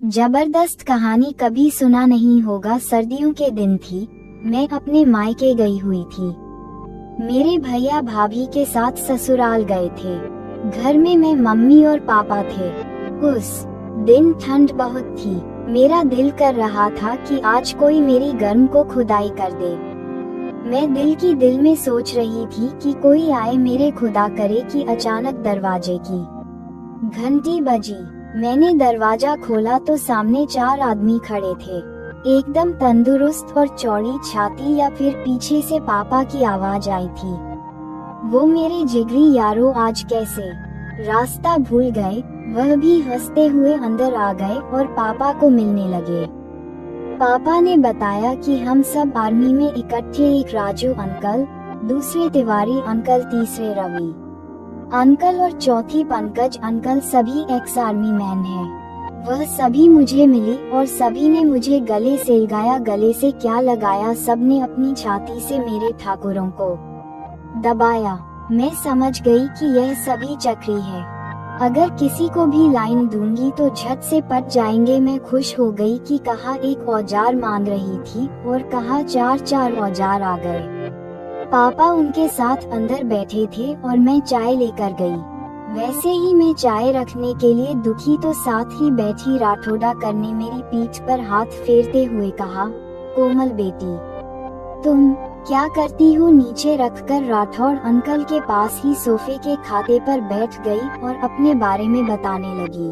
जबरदस्त कहानी कभी सुना नहीं होगा। सर्दियों के दिन थी, मैं अपने मायके गई हुई थी। मेरे भैया भाभी के साथ ससुराल गए थे। घर में मैं, मम्मी और पापा थे। उस दिन ठंड बहुत थी। मेरा दिल कर रहा था कि आज कोई मेरी गर्म को खुदाई कर दे। मैं दिल में सोच रही थी कि कोई आए मेरे खुदा करे कि अचानक दरवाजे की घंटी बजी। मैंने दरवाजा खोला तो सामने 4 आदमी खड़े थे, एकदम तंदुरुस्त और चौड़ी छाती। या फिर पीछे से पापा की आवाज आई थी, वो मेरे जिगरी यारों आज कैसे रास्ता भूल गए। वह भी हंसते हुए अंदर आ गए और पापा को मिलने लगे। पापा ने बताया कि हम सब आर्मी में इकट्ठे, एक राजू अंकल, दूसरे तिवारी अंकल, तीसरे रवि अंकल और चौथी पंकज अंकल, सभी एक्स आर्मी मैन हैं। वह सभी मुझे मिली और सभी ने मुझे गले से लगाया। गले से क्या लगाया, सबने अपनी छाती से मेरे ठाकुरों को दबाया। मैं समझ गई कि यह सभी चक्री है। अगर किसी को भी लाइन दूंगी तो झट से पट जाएंगे। मैं खुश हो गई कि कहा एक औजार मांग रही थी और कहा 4 औजार आ गए। पापा उनके साथ अंदर बैठे थे और मैं चाय लेकर गई। वैसे ही मैं चाय रखने के लिए दुखी तो साथ ही बैठी राठौड़ा करने मेरी पीठ पर हाथ फेरते हुए कहा, कोमल बेटी तुम क्या करती हो। नीचे रखकर राठौड़ अंकल के पास ही सोफे के खाते पर बैठ गई और अपने बारे में बताने लगी।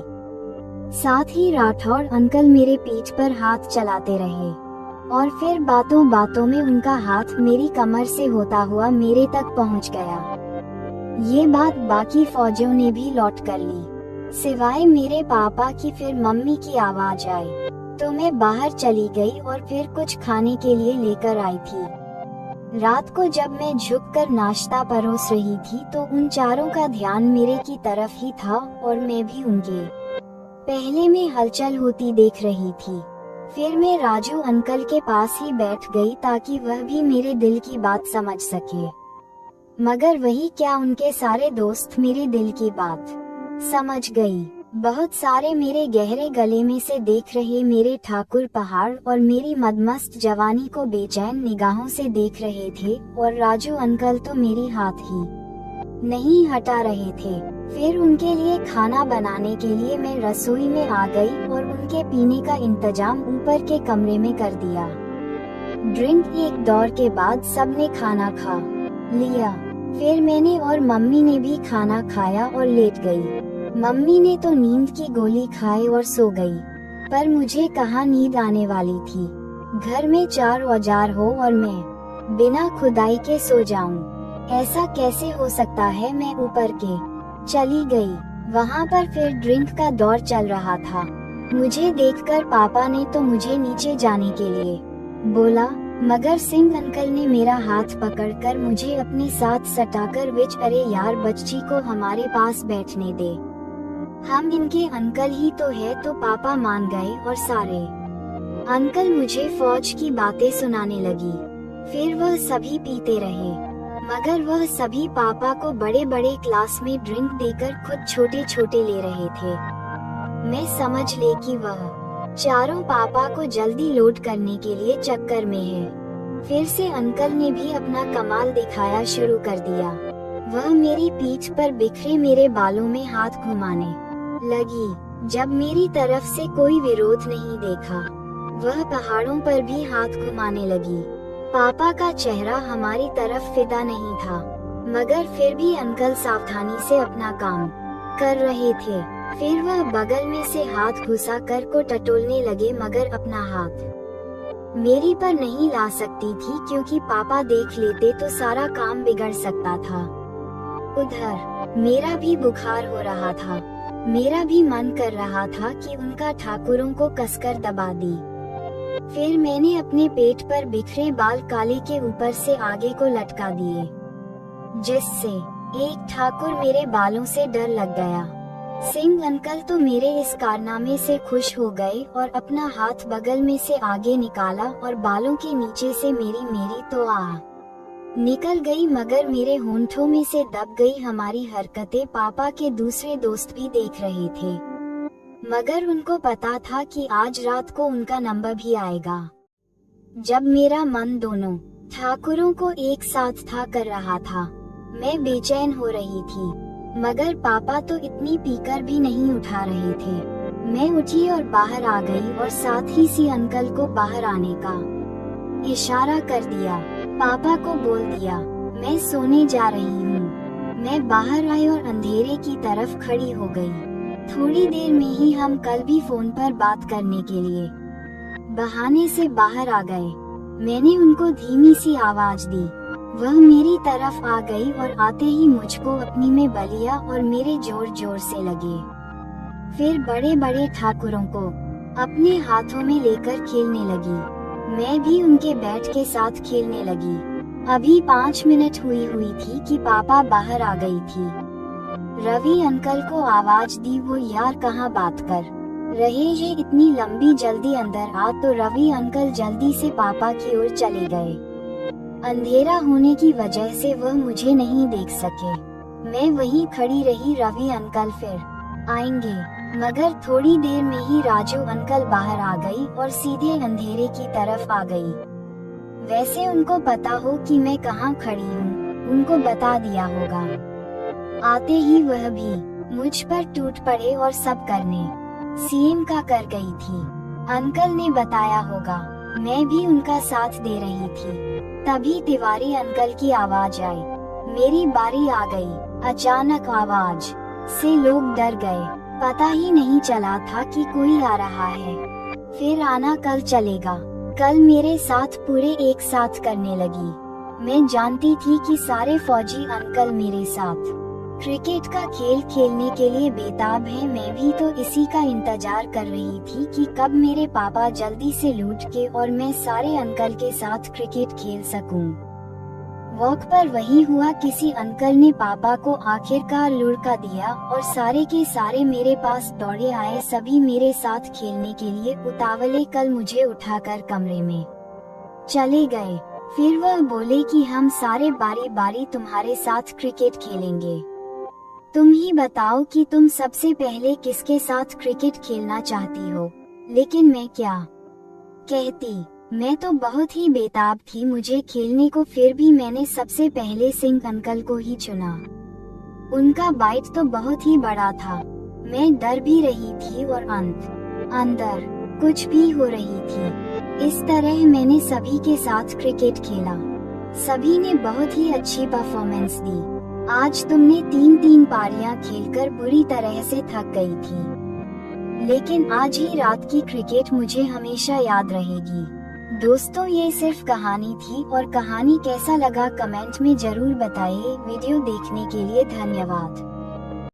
साथ ही राठौड़ अंकल मेरे पीठ पर हाथ चलाते रहे और फिर बातों बातों में उनका हाथ मेरी कमर से होता हुआ मेरे तक पहुंच गया। ये बात बाकी फौजियों ने भी लौट कर ली, सिवाय मेरे पापा की। फिर मम्मी की आवाज आई तो मैं बाहर चली गई और फिर कुछ खाने के लिए लेकर आई थी। रात को जब मैं झुककर नाश्ता परोस रही थी तो उन चारों का ध्यान मेरे की तरफ ही था और मैं भी उनके पहले में हलचल होती देख रही थी। फिर मैं राजू अंकल के पास ही बैठ गई ताकि वह भी मेरे दिल की बात समझ सके। मगर वही क्या, उनके सारे दोस्त मेरे दिल की बात समझ गई। बहुत सारे मेरे गहरे गले में से देख रहे मेरे ठाकुर पहाड़ और मेरी मदमस्त जवानी को बेचैन निगाहों से देख रहे थे और राजू अंकल तो मेरी हाथ ही नहीं हटा रहे थे। फिर उनके लिए खाना बनाने के लिए मैं रसोई में आ गई और उनके पीने का इंतजाम ऊपर के कमरे में कर दिया। ड्रिंक एक दौर के बाद सबने खाना खा लिया। फिर मैंने और मम्मी ने भी खाना खाया और लेट गई। मम्मी ने तो नींद की गोली खाई और सो गई, पर मुझे कहाँ नींद आने वाली थी। घर में 4 औजार हो और मैं बिना खुदाई के सो जाऊं, ऐसा कैसे हो सकता है। मैं ऊपर के चली गई। वहाँ पर फिर ड्रिंक का दौर चल रहा था। मुझे देखकर पापा ने तो मुझे नीचे जाने के लिए बोला, मगर सिंह अंकल ने मेरा हाथ पकड़कर मुझे अपने साथ सटाकर अरे यार बच्ची को हमारे पास बैठने दे, हम इनके अंकल ही तो है। तो पापा मान गए और सारे अंकल मुझे फौज की बातें सुनाने लगी। फिर वह सभी पीते रहे, मगर वह सभी पापा को बड़े बड़े ग्लास में ड्रिंक देकर खुद छोटे छोटे ले रहे थे। मैं समझ ले कि वह चारों पापा को जल्दी लोड करने के लिए चक्कर में है। फिर से अंकल ने भी अपना कमाल दिखाया शुरू कर दिया। वह मेरी पीठ पर बिखरे मेरे बालों में हाथ घुमाने लगी। जब मेरी तरफ से कोई विरोध नहीं देखा, वह पहाड़ों पर भी हाथ घुमाने लगी। पापा का चेहरा हमारी तरफ फिदा नहीं था, मगर फिर भी अंकल सावधानी से अपना काम कर रहे थे। फिर वह बगल में से हाथ घुसा कर को टटोलने लगे, मगर अपना हाथ मेरी पर नहीं ला सकती थी क्योंकि पापा देख लेते तो सारा काम बिगड़ सकता था। उधर मेरा भी बुखार हो रहा था। मेरा भी मन कर रहा था कि उनका ठाकुरों को कसकर दबा दी। फिर मैंने अपने पेट पर बिखरे बाल काले के ऊपर से आगे को लटका दिए, जिससे एक ठाकुर मेरे बालों से डर लग गया। सिंह अंकल तो मेरे इस कारनामे से खुश हो गए और अपना हाथ बगल में से आगे निकाला और बालों के नीचे से मेरी तो निकल गई, मगर मेरे होंठों में से दब गई। हमारी हरकतें पापा के दूसरे दोस्त भी देख रहे थे। मगर उनको पता था कि आज रात को उनका नंबर भी आएगा। जब मेरा मन दोनों ठाकुरों को एक साथ था कर रहा था, मैं बेचैन हो रही थी, मगर पापा तो इतनी पीकर भी नहीं उठा रहे थे। मैं उठी और बाहर आ गई और साथ ही सी अंकल को बाहर आने का इशारा कर दिया। पापा को बोल दिया मैं सोने जा रही हूँ। मैं बाहर आई और अंधेरे की तरफ खड़ी हो गई। थोड़ी देर में ही हम कल भी फोन पर बात करने के लिए बहाने से बाहर आ गए। मैंने उनको धीमी सी आवाज दी। वह मेरी तरफ आ गई और आते ही मुझको अपनी में बलिया और मेरे जोर जोर से लगे। फिर बड़े बड़े ठाकुरों को अपने हाथों में लेकर खेलने लगी। मैं भी उनके बैट के साथ खेलने लगी। अभी 5 मिनट हुई थी कि पापा बाहर आ गई थी। रवि अंकल को आवाज दी, वो यार कहाँ बात कर रहे हैं, इतनी लंबी, जल्दी अंदर आ। तो रवि अंकल जल्दी से पापा की ओर चले गए। अंधेरा होने की वजह से वह मुझे नहीं देख सके। मैं वहीं खड़ी रही। रवि अंकल फिर आएंगे, मगर थोड़ी देर में ही राजू अंकल बाहर आ गई और सीधे अंधेरे की तरफ आ गई। वैसे उनको पता हो कि मैं कहाँ खड़ी हूँ, उनको बता दिया होगा। आते ही वह भी मुझ पर टूट पड़े और सब करने सीएम का कर गई थी। अंकल ने बताया होगा, मैं भी उनका साथ दे रही थी। तभी तिवारी अंकल की आवाज आई। मेरी बारी आ गई। अचानक आवाज से लोग डर गए। पता ही नहीं चला था कि कोई आ रहा है। फिर आना कल चलेगा, कल मेरे साथ पूरे एक साथ करने लगी। मैं जानती थी कि सारे फौजी अंकल मेरे साथ क्रिकेट का खेल खेलने के लिए बेताब हैं। मैं भी तो इसी का इंतजार कर रही थी कि कब मेरे पापा जल्दी से लौट के और मैं सारे अंकल के साथ क्रिकेट खेल सकूं। वॉक पर वही हुआ। किसी अंकल ने पापा को आखिरकार लुढ़का दिया और सारे के सारे मेरे पास दौड़े आए। सभी मेरे साथ खेलने के लिए उतावले कल मुझे उठाकर कमरे में चले गए। फिर वह बोले कि हम सारे बारी बारी तुम्हारे साथ क्रिकेट खेलेंगे। तुम ही बताओ कि तुम सबसे पहले किसके साथ क्रिकेट खेलना चाहती हो। लेकिन मैं क्या कहती, मैं तो बहुत ही बेताब थी मुझे खेलने को। फिर भी मैंने सबसे पहले सिंह अंकल को ही चुना। उनका बाइट तो बहुत ही बड़ा था। मैं डर भी रही थी और अंदर कुछ भी हो रही थी। इस तरह मैंने सभी के साथ क्रिकेट खेला। सभी ने बहुत ही अच्छी परफॉर्मेंस दी। आज तुमने 3 पारियां खेलकर बुरी तरह से थक गई थी, लेकिन आज ही रात की क्रिकेट मुझे हमेशा याद रहेगी। दोस्तों, ये सिर्फ कहानी थी और कहानी कैसा लगा कमेंट में जरूर बताइए। वीडियो देखने के लिए धन्यवाद।